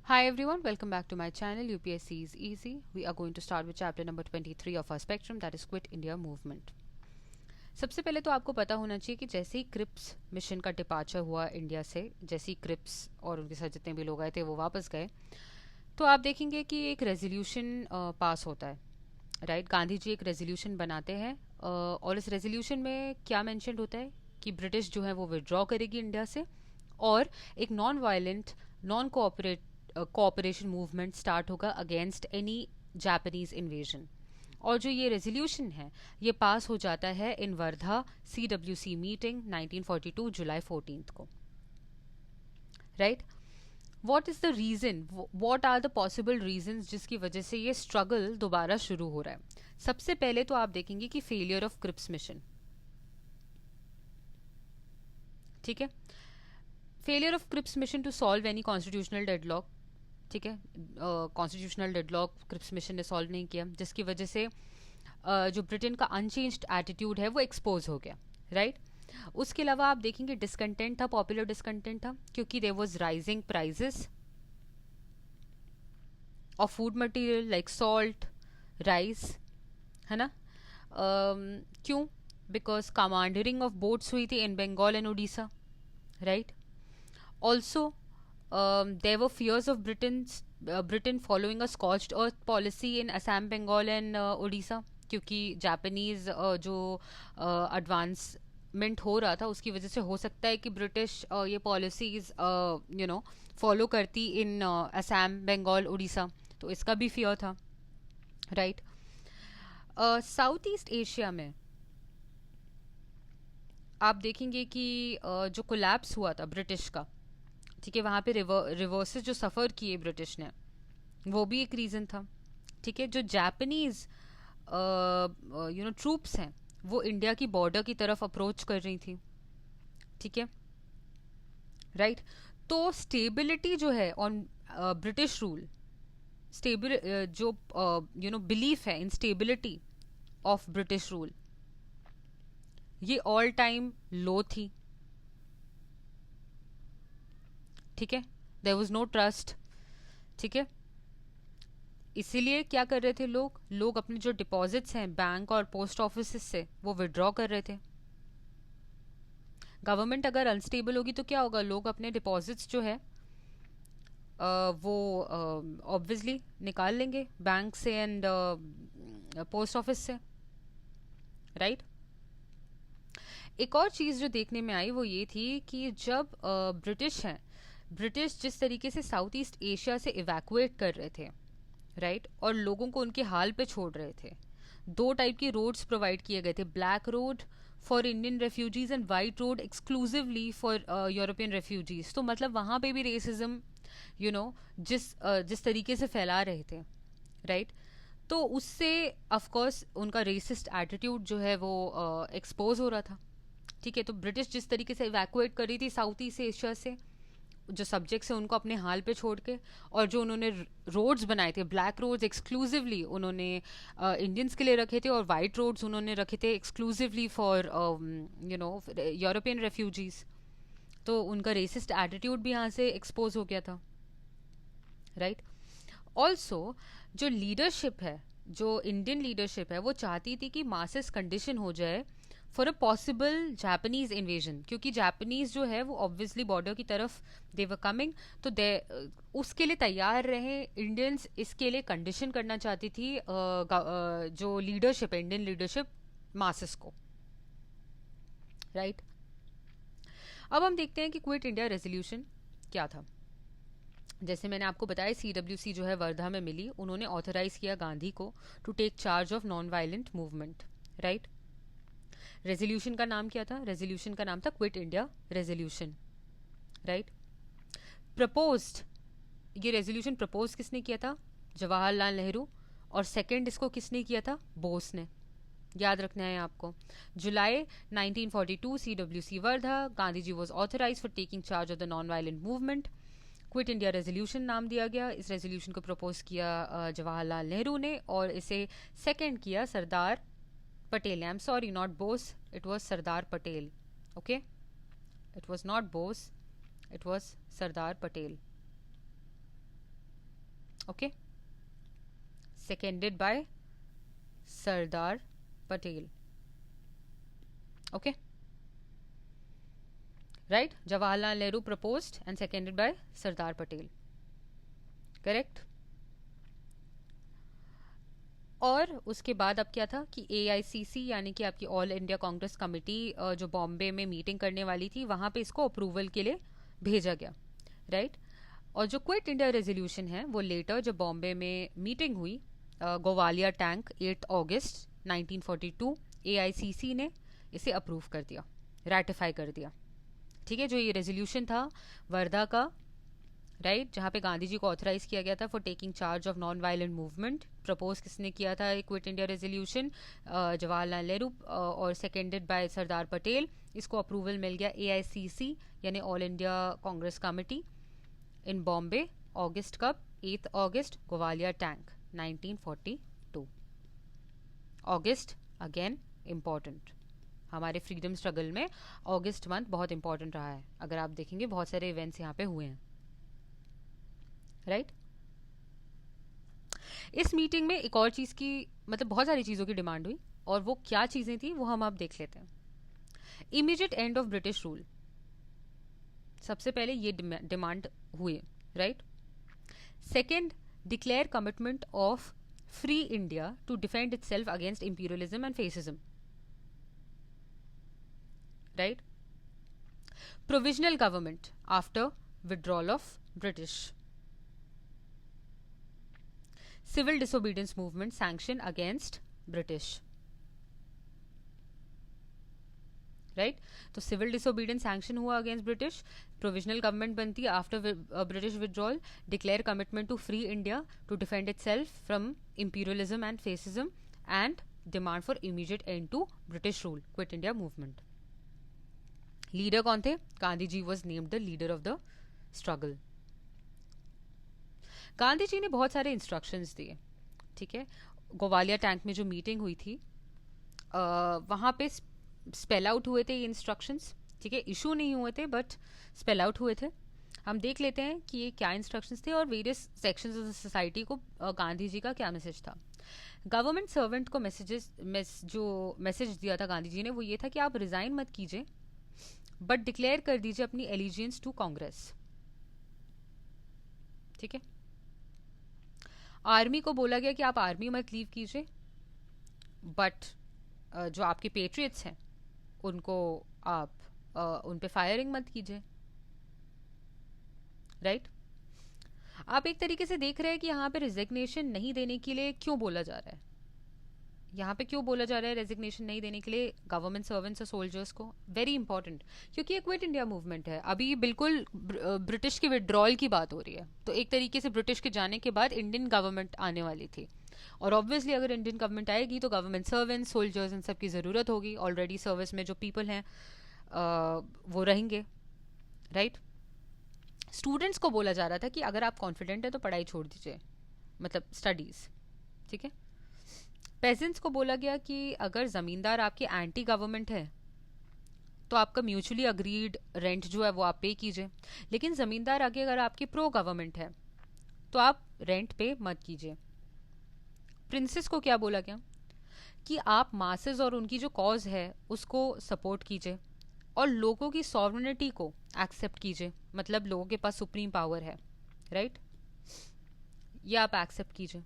Hi everyone, welcome back to my channel. UPSC is easy. We are going to start with chapter number 23 of our spectrum, that is Quit India Movement. सबसे पहले तो आपको पता होना चाहिए कि जैसे ही क्रिप्स मिशन का डिपार्चर हुआ इंडिया से, जैसे ही क्रिप्स और उनके साथ जितने भी लोग आए थे वो वापस गए, तो आप देखेंगे कि एक रेजोल्यूशन पास होता है, राइट। गांधी जी एक रेजोल्यूशन बनाते हैं और इस रेजोल्यूशन में क्या मेंशन होता है कि ब्रिटिश जो है वो विड्रॉ करेगी इंडिया से और एक non violent non cooperation movement start होगा अगेंस्ट एनी जापानीज इन्वेजन। और जो ये रेजोल्यूशन है ये पास हो जाता है इन वर्धा CWC मीटिंग 1942 जुलाई 14 को, right. What is the reason, what are the possible reason जिसकी वजह से ये स्ट्रगल दोबारा शुरू हो रहा है। सबसे पहले तो आप देखेंगे कि फेलियर ऑफ क्रिप्स मिशन, ठीक है। Failure of Cripps mission to solve any constitutional deadlock, ठीक है। कॉन्स्टिट्यूशनल डेडलॉक क्रिप्स मिशन ने सॉल्व नहीं किया, जिसकी वजह से जो ब्रिटेन का अनचेंज्ड एटीट्यूड है वो एक्सपोज हो गया, राइट। उसके अलावा आप देखेंगे डिसकंटेंट था, पॉपुलर डिसकंटेंट था, क्योंकि there was rising prices of food material like salt, rice, है ना। क्यों? बिकॉज कमांडरिंग ऑफ बोट्स हुई थी in Bengal and Orissa, right. Also there were fears of Britain following a scorched earth policy in Assam, Bengal and Odisha, क्योंकि Japanese जो advancement हो रहा था उसकी वजह से हो सकता है कि ब्रिटिश ये पॉलिसीज फॉलो करती इन असम, बंगाल, उड़ीसा, तो इसका भी फियर था, राइट। साउथ ईस्ट एशिया में आप देखेंगे कि जो कोलैप्स हुआ था ब्रिटिश का, ठीक है, वहाँ पे रिवर्सेस जो सफ़र किए ब्रिटिश ने, वो भी एक रीज़न था, ठीक है। जो जापानीज ट्रूप्स हैं वो इंडिया की बॉर्डर की तरफ अप्रोच कर रही थी, ठीक है, राइट। तो स्टेबिलिटी जो है ऑन ब्रिटिश रूल, स्टेबल जो बिलीफ है इन स्टेबिलिटी ऑफ ब्रिटिश रूल, ये ऑल टाइम लो थी, ठीक है। देयर वाज नो ट्रस्ट, ठीक है। इसीलिए क्या कर रहे थे लोग लोग अपने जो डिपॉजिट्स हैं बैंक और पोस्ट ऑफिस से वो विड्रॉ कर रहे थे। गवर्नमेंट अगर अनस्टेबल होगी तो क्या होगा, लोग अपने डिपॉजिट्स जो है वो ऑब्वियसली निकाल लेंगे बैंक से एंड पोस्ट ऑफिस से, राइट। एक और चीज़ जो देखने में आई वो ये थी कि जब ब्रिटिश जिस तरीके से साउथ ईस्ट एशिया से इवैक्यूएट कर रहे थे, राइट, और लोगों को उनके हाल पे छोड़ रहे थे, दो टाइप की रोड्स प्रोवाइड किए गए थे, black road for Indian refugees and white road exclusively for European refugees. तो मतलब वहाँ पे भी रेसिज्म जिस तरीके से फैला रहे थे, राइट, तो उससे ऑफकोर्स उनका रेसिस्ट एटीट्यूड जो है वो एक्सपोज हो रहा था, ठीक है। तो ब्रिटिश जिस तरीके से इवैक्यूएट कर रही थी साउथ ईस्ट एशिया से जो सब्जेक्ट्स हैं उनको अपने हाल पे छोड़ के, और जो उन्होंने रोड्स बनाए थे ब्लैक रोड्स एक्सक्लूसिवली उन्होंने इंडियंस के लिए रखे थे, और वाइट रोड्स उन्होंने रखे थे एक्सक्लूसिवली फॉर यूरोपियन रेफ्यूजीज। तो उनका रेसिस्ट एटीट्यूड भी यहाँ से एक्सपोज हो गया था, राइट। ऑल्सो जो लीडरशिप है, जो इंडियन लीडरशिप है, वो चाहती थी कि मासेस कंडीशन हो जाए for a possible Japanese invasion, क्योंकि जापानीज जो है वो ऑब्वियसली बॉर्डर की तरफ दे वर कमिंग, तो दे उसके लिए तैयार रहे इंडियंस। इसके लिए कंडीशन करना चाहती थी जो लीडरशिप है, इंडियन लीडरशिप, मासेस को, राइट। अब हम देखते हैं कि क्विट इंडिया रेजोल्यूशन क्या था। जैसे मैंने आपको बताया CWC जो है वर्धा में मिली, उन्होंने ऑथराइज किया गांधी को to take charge of non violent movement, right. Resolution का नाम क्या था? रेजोल्यूशन का नाम था quit India resolution, right. Proposed, ये रेजोल्यूशन प्रपोज किसने किया था? जवाहरलाल नेहरू। और सेकंड इसको किसने किया था? बोस ने, याद रखना है आपको। जुलाई 1942 CWC Wardha, Gandhi ji was authorise for taking charge of the non violent movement. Quit India resolution नाम दिया गया। इस रेजोल्यूशन को प्रपोज किया जवाहरलाल नेहरू ने, और इसे सेकंड किया Sardar Patel. I am sorry, not Bose, it was Sardar Patel, okay, it was not Bose, it was Sardar Patel. Okay, seconded by Sardar Patel. Okay, right. Jawaharlal Nehru proposed and seconded by Sardar Patel. Correct. और उसके बाद अब क्या था कि AICC यानी कि आपकी ऑल इंडिया कांग्रेस कमेटी जो बॉम्बे में मीटिंग करने वाली थी, वहां पे इसको अप्रूवल के लिए भेजा गया. राइट. और जो क्विट इंडिया रेजोल्यूशन है वो लेटर जब बॉम्बे में मीटिंग हुई गोवालिया टैंक 8 अगस्त 1942, AICC ने इसे अप्रूव कर दिया, रेटिफाई कर दिया. ठीक है. जो ये रेजोल्यूशन था वर्धा का, राइट, जहाँ पे गांधी जी को ऑथराइज किया गया था for taking charge of non violent movement. Propose किसने किया था quit India resolution? Jawaharlal Nehru, और सेकेंडेड बाय सरदार पटेल. इसको अप्रूवल मिल गया AICC यानी ऑल इंडिया कांग्रेस कमेटी इन बॉम्बे. अगस्त कब? 8 अगस्त, ग्वालियर टैंक 1942. अगस्त अगेन इम्पॉर्टेंट. हमारे फ्रीडम स्ट्रगल में अगस्त मंथ बहुत इंपॉर्टेंट रहा है. अगर आप देखेंगे बहुत सारे इवेंट्स यहाँ पे हुए हैं. राइट. इस मीटिंग में एक और चीज की, मतलब बहुत सारी चीजों की डिमांड हुई, और वो क्या चीजें थी वो हम आप देख लेते हैं. Immediate end of British rule, सबसे पहले ये डिमांड हुई. Right. Second, declare commitment of free India to defend itself against imperialism and fascism. Right. Provisional government after withdrawal of British. Civil disobedience movement sanction against British. Right. तो civil disobedience sanction हुआ against British, provisional government बनती है after British withdrawal, declare commitment to free India to defend itself from imperialism and fascism, and demand for immediate end to British rule. Quit India movement. Leader कौन थे? Gandhi ji was named the leader of the struggle. Gandhi ji ने बहुत सारे instructions दिए. ठीक है. Gwalior tank में जो मीटिंग हुई थी वहां पे स्पेल आउट हुए थे ये इंस्ट्रक्शंस. ठीक है. इशू नहीं हुए थे बट स्पेल आउट हुए थे. हम देख लेते हैं कि ये क्या इंस्ट्रक्शंस थे और various sections of the society को गांधी जी का क्या मैसेज था. गवर्नमेंट सर्वेंट को जो मैसेज दिया था गांधी जी ने वो ये था कि आप रिजाइन मत कीजिए बट डिक्लेयर कर दीजिए अपनी एलिजियंस टू कांग्रेस. ठीक है. आर्मी को बोला गया कि आप आर्मी मत लीव कीजिए बट जो आपके पेट्रियट्स हैं उनको आप उन पे फायरिंग मत कीजिए. राइट. आप एक तरीके से देख रहे हैं कि यहाँ पे रेजिग्नेशन नहीं देने के लिए क्यों बोला जा रहा है. यहाँ पे क्यों बोला जा रहा है रेजिग्नेशन नहीं देने के लिए गवर्नमेंट सर्वेंट्स और सोल्जर्स को? वेरी इंपॉर्टेंट, क्योंकि ये क्विट इंडिया मूवमेंट है. अभी बिल्कुल ब्रिटिश के विड्रॉल की बात हो रही है, तो एक तरीके से ब्रिटिश के जाने के बाद इंडियन गवर्नमेंट आने वाली थी, और ऑब्वियसली अगर इंडियन गवर्नमेंट आएगी तो गवर्नमेंट सर्वेंट्स, सोल्जर्स, इन सब की ज़रूरत होगी. ऑलरेडी सर्विस में जो पीपल हैं वो रहेंगे. राइट. स्टूडेंट्स को बोला जा रहा था कि अगर आप कॉन्फिडेंट है तो पढ़ाई छोड़ दीजिए, मतलब स्टडीज़. ठीक है. पेजेंट्स को बोला गया कि अगर ज़मींदार आपके एंटी गवर्नमेंट है तो आपका म्यूचुअली अग्रीड रेंट जो है वो आप पे कीजिए, लेकिन ज़मींदार आगे अगर आपके प्रो गवर्नमेंट है तो आप रेंट पे मत कीजिए. प्रिंसेस को क्या बोला गया कि आप मासेस और उनकी जो कॉज है उसको सपोर्ट कीजिए और लोगों की सॉवरेनिटी को एक्सेप्ट कीजिए, मतलब लोगों के पास सुप्रीम पावर है. राइट. ये आप एक्सेप्ट कीजिए.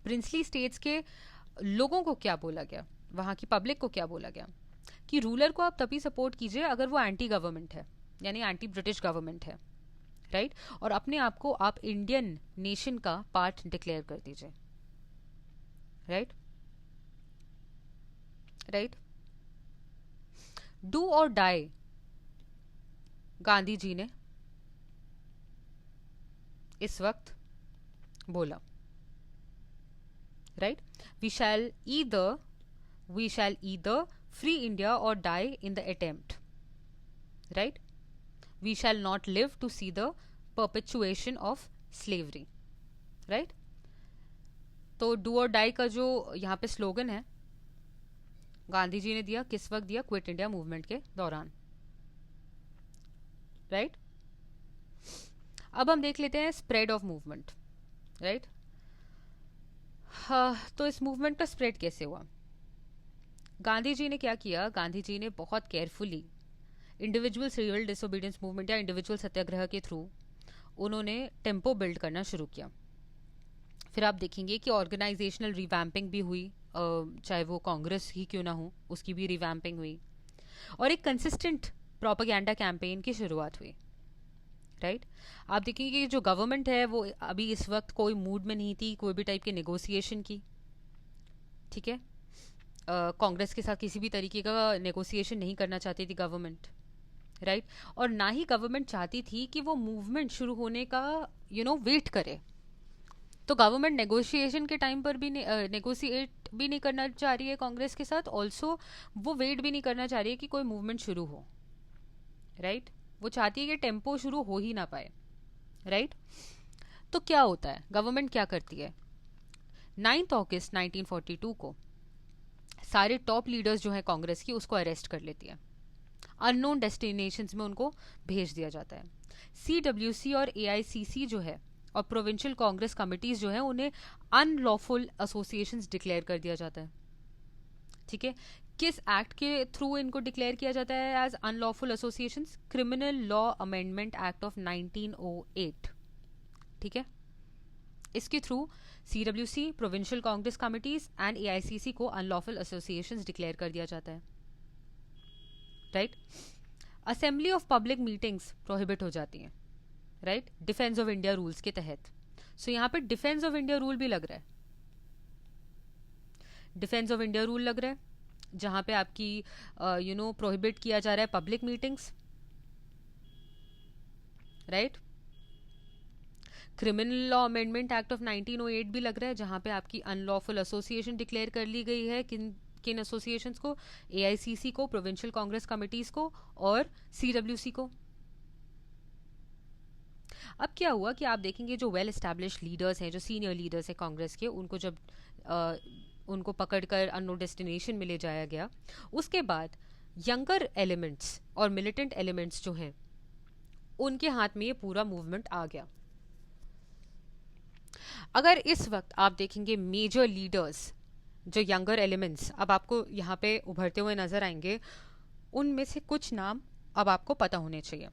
प्रिंसली स्टेट्स के लोगों को क्या बोला गया, वहाँ की पब्लिक को क्या बोला गया कि रूलर को आप तभी सपोर्ट कीजिए अगर वो एंटी गवर्नमेंट है, यानी एंटी ब्रिटिश गवर्नमेंट है. राइट. और अपने आप को आप इंडियन नेशन का पार्ट डिक्लेयर कर दीजिए. राइट. राइट. डू और डाई गांधी जी ने इस वक्त बोला. Right. we shall either free India or die in the attempt. Right. We shall not live to see the perpetuation of slavery. Right. तो do और डाई का जो यहाँ पे स्लोगन है गांधी जी ने दिया, किस वक्त दिया? क्विट इंडिया मूवमेंट के दौरान. राइट. अब हम देख लेते हैं स्प्रेड ऑफ मूवमेंट. राइट। हाँ, तो इस मूवमेंट का स्प्रेड कैसे हुआ? गांधी जी ने क्या किया, गांधी जी ने बहुत carefully individual civil disobedience movement या इंडिविजुअल सत्याग्रह के थ्रू उन्होंने टेम्पो बिल्ड करना शुरू किया। फिर आप देखेंगे कि ऑर्गेनाइजेशनल रिवैम्पिंग भी हुई, चाहे वो कांग्रेस ही क्यों ना हो, उसकी भी रिवैम्पिंग हुई, और एक कंसिस्टेंट प्रोपेगेंडा कैंपेन की शुरुआत हुई। राइट। आप देखेंगे कि जो गवर्नमेंट है वो अभी इस वक्त कोई मूड में नहीं थी कोई भी टाइप के नेगोशिएशन की। ठीक है, कांग्रेस के साथ किसी भी तरीके का नेगोशिएशन नहीं करना चाहती थी गवर्नमेंट। राइट। और ना ही गवर्नमेंट चाहती थी कि वो मूवमेंट शुरू होने का वेट करे। तो गवर्नमेंट नेगोशिएशन के टाइम पर भी नेगोशिएट भी नहीं करना चाह रही है कांग्रेस के साथ, ऑल्सो वो वेट भी नहीं करना चाह रही है कि कोई मूवमेंट शुरू हो। राइट। वो चाहती है कि टेम्पो शुरू हो ही ना पाए। राइट। तो क्या होता है, गवर्नमेंट क्या करती है, 9 अगस्त 1942 को सारे टॉप लीडर्स जो है कांग्रेस की उसको अरेस्ट कर लेती है, अननोन डेस्टिनेशंस में उनको भेज दिया जाता है। CWC और AICC जो है और प्रोविंशियल कांग्रेस कमिटीज जो है उन्हें अनलॉफुल एसोसिएशंस डिक्लेयर कर दिया जाता है। ठीक है, किस एक्ट के थ्रू इनको डिक्लेयर किया जाता है as unlawful associations? Criminal law amendment act of 1908। ठीक है, इसके through CWC, provincial Congress committees and AICC को अनलॉफुल एसोसिएशंस डिक्लेयर कर दिया जाता है। Right. Assembly of public meetings prohibit हो जाती हैं। Right, defence of India rules के तहत। सो यहाँ पे डिफेंस ऑफ इंडिया रूल भी लग रहा है, डिफेंस ऑफ इंडिया रूल लग रहा है जहां पे आपकी प्रोहिबिट किया जा रहा है public meetings. Right. Criminal law amendment act of 1908 भी लग रहा है जहां पे आपकी अनलॉफुल एसोसिएशन डिक्लेयर कर ली गई है, किन किन एसोसिएशंस को? AICC को, प्रोविंशियल कांग्रेस कमिटीज को और CWC को। अब क्या हुआ कि आप देखेंगे जो वेल एस्टैब्लिश्ड लीडर्स हैं, जो सीनियर लीडर्स हैं कांग्रेस के, उनको जब उनको पकड़कर अननोन डेस्टिनेशन में ले जाया गया, उसके बाद यंगर एलिमेंट्स और मिलिटेंट एलिमेंट्स जो हैं उनके हाथ में ये पूरा मूवमेंट आ गया। अगर इस वक्त आप देखेंगे मेजर लीडर्स जो यंगर एलिमेंट्स अब आपको यहाँ पे उभरते हुए नजर आएंगे, उनमें से कुछ नाम अब आपको पता होने चाहिए।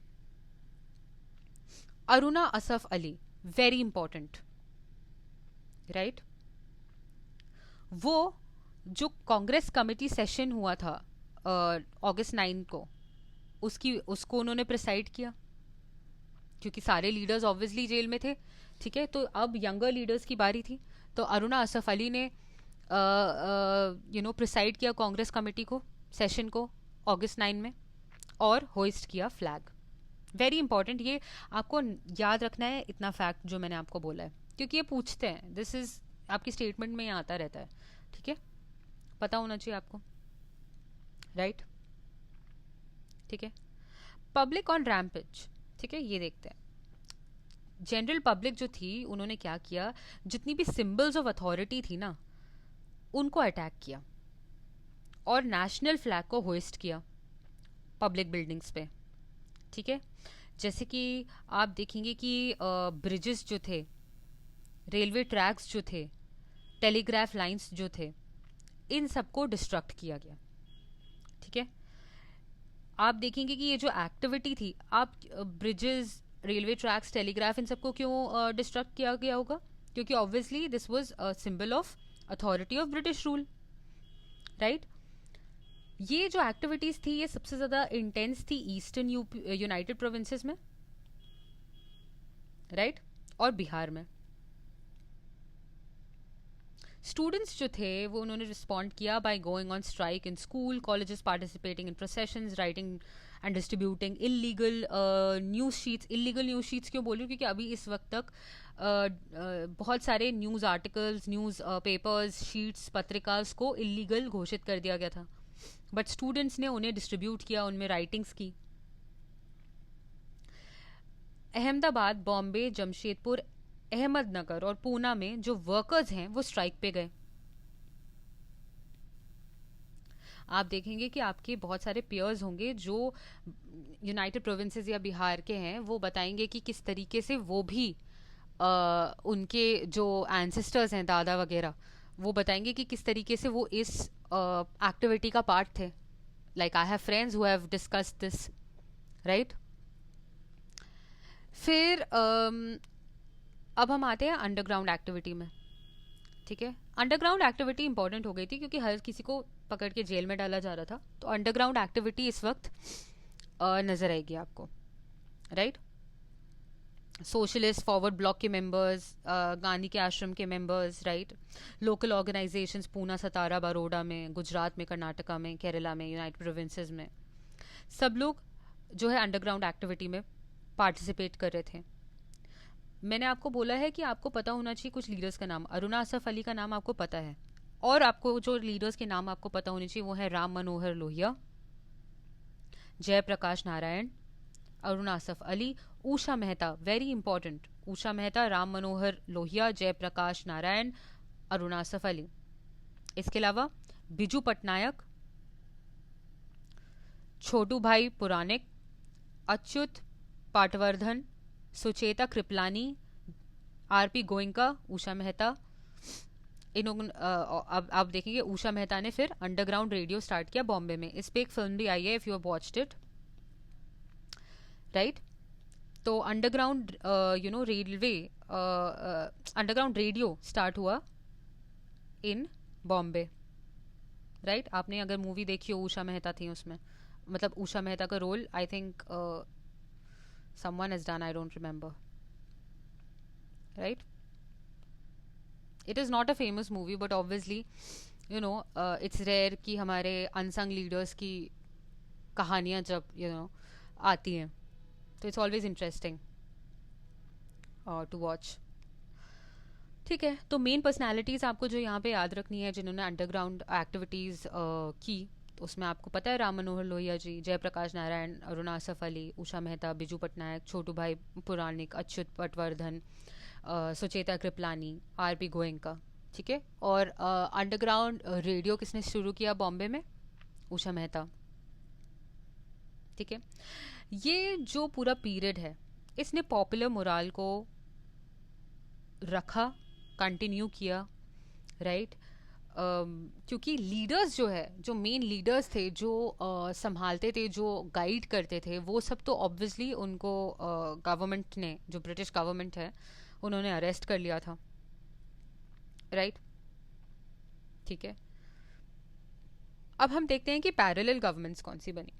Aruna Asaf Ali, very important. Right. वो जो कांग्रेस कमेटी सेशन हुआ था अगस्त 9 को, उसको उन्होंने प्रिसाइड किया क्योंकि सारे लीडर्स ऑब्वियसली जेल में थे। ठीक है, तो अब यंगर लीडर्स की बारी थी। तो अरुणा असफ अली ने प्रिसाइड किया कांग्रेस कमेटी को, सेशन को अगस्त 9 में, और होइस्ट किया फ्लैग। वेरी इंपॉर्टेंट, ये आपको याद रखना है इतना फैक्ट जो मैंने आपको बोला है, क्योंकि ये पूछते हैं, दिस इज आपकी स्टेटमेंट में आता रहता है। ठीक है, पता होना चाहिए आपको। राइट। ठीक है, पब्लिक ऑन रैम्पेज। ठीक है, ये देखते हैं जनरल पब्लिक जो थी उन्होंने क्या किया, जितनी भी सिंबल्स ऑफ अथॉरिटी थी ना उनको अटैक किया और नेशनल फ्लैग को होइस्ट किया पब्लिक बिल्डिंग्स पे। ठीक है, जैसे कि आप देखेंगे कि ब्रिजेस जो थे, रेलवे ट्रैक्स जो थे, टेलीग्राफ लाइंस जो थे, इन सबको डिस्ट्रक्ट किया गया। ठीक है, आप देखेंगे कि ये जो एक्टिविटी थी, आप ब्रिजेस, रेलवे ट्रैक्स, टेलीग्राफ, इन सबको क्यों डिस्ट्रक्ट किया गया होगा? क्योंकि obviously this was a symbol of authority of British rule. Right. ये जो एक्टिविटीज थी ये सबसे ज्यादा इंटेंस थी ईस्टर्न यूनाइटेड प्रोविंसेस में, राइट, और बिहार में। स्टूडेंट्स जो थे वो उन्होंने रिस्पॉन्ड किया by going on strike in school colleges, participating in processions, writing and distributing illegal news sheets. Illegal news sheets क्यों बोलूँ? क्योंकि अभी इस वक्त तक बहुत सारे news articles, newspapers, sheets, पत्रिकास को इलीगल घोषित कर दिया गया था, बट स्टूडेंट्स ने उन्हें डिस्ट्रीब्यूट किया, उनमें राइटिंग्स की। अहमदाबाद, बॉम्बे, जमशेदपुर, अहमदनगर और पूना में जो वर्कर्स हैं वो स्ट्राइक पे गए। आप देखेंगे कि आपके बहुत सारे पियर्स होंगे जो यूनाइटेड प्रोविंसेस या बिहार के हैं, वो बताएंगे कि किस तरीके से वो भी उनके जो एंसेस्टर्स हैं, दादा वगैरह, वो बताएंगे कि किस तरीके से वो इस एक्टिविटी का पार्ट थे. Like I have friends who have discussed this, right. फिर अब हम आते हैं अंडरग्राउंड एक्टिविटी में. ठीक है, अंडरग्राउंड एक्टिविटी इंपॉर्टेंट हो गई थी क्योंकि हर किसी को पकड़ के जेल में डाला जा रहा था. तो अंडरग्राउंड एक्टिविटी इस वक्त नजर आएगी आपको, राइट. सोशलिस्ट फॉरवर्ड ब्लॉक के मेंबर्स, गांधी के आश्रम के members, right. Local organisations Poona, Satara, Baroda में, गुजरात में, कर्नाटका में, केरला में, यूनाइटेड प्रोविंसेस में, सब लोग जो है अंडरग्राउंड एक्टिविटी में पार्टिसिपेट कर रहे थे. मैंने आपको बोला है कि आपको पता होना चाहिए कुछ लीडर्स का नाम. अरुणा असफ अली का नाम आपको पता है. और आपको जो लीडर्स के नाम आपको पता होने चाहिए वो है राम मनोहर लोहिया, जयप्रकाश नारायण, अरुणा असफ अली, उषा मेहता. Very important. उषा मेहता, राम मनोहर लोहिया, जयप्रकाश नारायण, अरुणा असफ अली. इसके अलावा बिजू पटनायक, छोटू भाई पुरानिक, अच्युत पाटवर्धन, सुचेता कृपलानी, आरपी गोयंका, उषा मेहता. अब आप देखेंगे उषा मेहता ने फिर अंडरग्राउंड रेडियो स्टार्ट किया बॉम्बे में. इस पे एक फिल्म भी आई है, if you have watched it, right. तो underground railway, underground radio start हुआ इन बॉम्बे, राइट. आपने अगर मूवी देखी हो, उषा मेहता थी उसमें. मतलब उषा मेहता का role I think someone has done, I don't remember, right. It is not a famous movie but obviously it's rare कि हमारे unsung leaders की कहानियाँ जब आती हैं तो it's always interesting to watch. ठीक है, तो मेन पर्सनालिटीज़ आपको जो यहाँ पे याद रखनी है जिन्होंने अंडरग्राउंड एक्टिविटीज़ की, उसमें आपको पता है राम मनोहर लोहिया जी, जयप्रकाश नारायण, अरुणा असफ अली, उषा मेहता, बिजू पटनायक, छोटू भाई पुरानिक, अच्युत पटवर्धन, सुचेता कृपलानी, आरपी गोयंका. ठीक है. और अंडरग्राउंड रेडियो किसने शुरू किया बॉम्बे में? उषा मेहता. ठीक है. ये जो पूरा पीरियड है इसने पॉपुलर मोराल को रखा, कंटिन्यू किया, राइट. क्योंकि लीडर्स जो है, जो मेन लीडर्स थे, जो संभालते थे, जो गाइड करते थे, वो सब तो ऑब्वियसली उनको गवर्नमेंट ने, जो ब्रिटिश गवर्नमेंट है, उन्होंने अरेस्ट कर लिया था, राइट. ठीक है. अब हम देखते हैं कि पैरेलल गवर्नमेंट्स कौन सी बनी.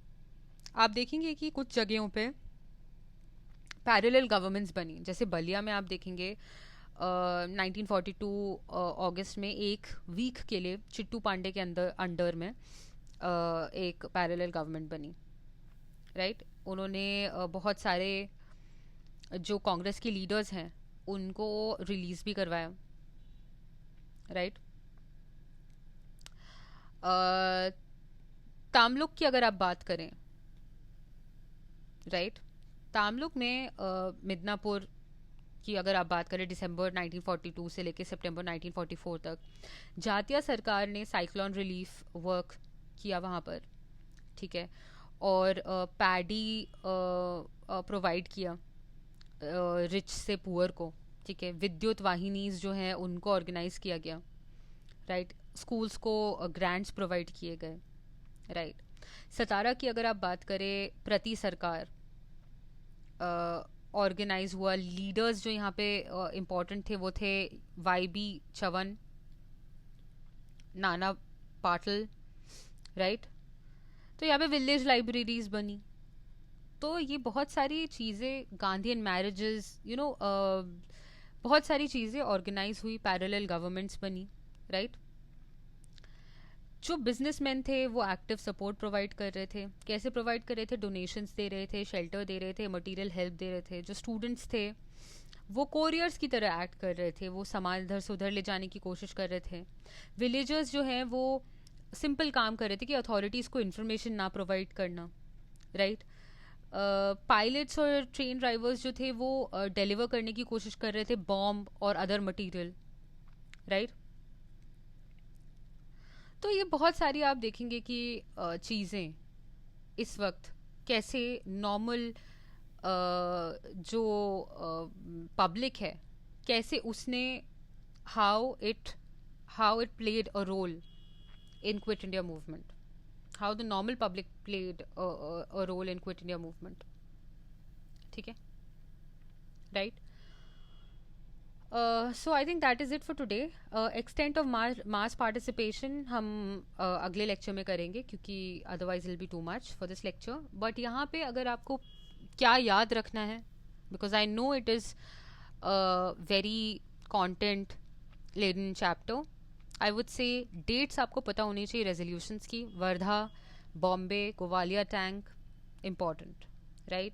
आप देखेंगे कि कुछ जगहों पे पैरेलल गवर्नमेंट्स बनी. जैसे बलिया में आप देखेंगे 1942 अगस्त में एक वीक के लिए चिट्टू पांडे के अंडर में एक पैरेलल गवर्नमेंट बनी, राइट. उन्होंने बहुत सारे जो कांग्रेस के लीडर्स हैं उनको रिलीज भी करवाया, राइट. तामलुक की अगर आप बात करें, राइट, तामलुक में मिदनापुर की अगर आप बात करें, दिसंबर 1942 से लेकर सितंबर 1944 तक जातिया सरकार ने साइक्लोन रिलीफ वर्क किया वहाँ पर. ठीक है. और पैडी प्रोवाइड किया रिच से पुअर को. ठीक है. विद्युत वाहिनीज जो हैं उनको ऑर्गेनाइज किया गया, राइट. स्कूल्स को ग्रांट्स प्रोवाइड किए गए, राइट. सतारा की अगर आप बात करें, प्रति सरकार ऑर्गेनाइज हुआ. लीडर्स जो यहाँ पे इम्पोर्टेंट थे वो थे वाई.बी. चवन, नाना पाटिल, राइट. तो यहाँ पे विलेज लाइब्रेरीज बनी. तो ये बहुत सारी चीज़ें, गांधीयन मैरिजेस, बहुत सारी चीज़ें ऑर्गेनाइज हुई, पैरेलल गवर्नमेंट्स बनी, राइट. जो बिजनेसमैन थे वो एक्टिव सपोर्ट प्रोवाइड कर रहे थे. कैसे प्रोवाइड कर रहे थे? डोनेशंस दे रहे थे, शेल्टर दे रहे थे, मटेरियल हेल्प दे रहे थे. जो स्टूडेंट्स थे वो कोरियर्स की तरह एक्ट कर रहे थे, वो सामान इधर से उधर ले जाने की कोशिश कर रहे थे. विलेजर्स जो हैं वो सिंपल काम कर रहे थे कि अथॉरिटीज़ को इन्फॉर्मेशन ना प्रोवाइड करना, राइट. पायलट्स और ट्रेन ड्राइवर्स जो थे वो डिलीवर करने की कोशिश कर रहे थे बॉम्ब और अदर मटेरियल, राइट. तो ये बहुत सारी आप देखेंगे कि चीज़ें इस वक्त कैसे नॉर्मल जो पब्लिक है कैसे उसने how it how it played a role in Quit India movement, how the normal public played a role in Quit India movement. ठीक है, right? So I think that is it for today. Extent of mass participation हम अगले lecture में करेंगे क्योंकि otherwise it'll be too much for this lecture. But यहाँ पे अगर आपको क्या याद रखना है, because I know it is a very content laden chapter. I would say dates आपको पता होनी चाहिए resolutions की. Wardha, Bombay, Gowalia tank, important, right?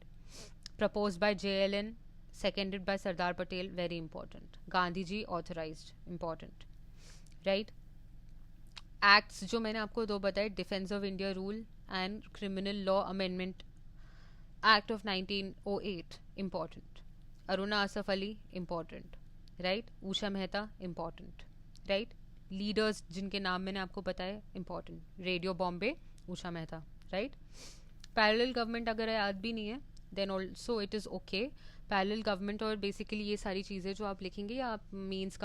Proposed by JLN, seconded by Sardar Patel, very important. Gandhi ji authorized, important, right? Acts जो मैंने आपको दो बताए, defence of India rule and criminal law amendment act of 1908, important. Aruna Asaf Ali, important, right? Usha Mehta, important, right? Leaders जिनके नाम मैंने आपको बताए, important. Radio Bombay, Usha Mehta, right? Parallel government अगर याद भी नहीं है then also it is okay. Parallel government और बेसिकली ये सारी चीज़ें जो आप लिखेंगे या आप मीन्स का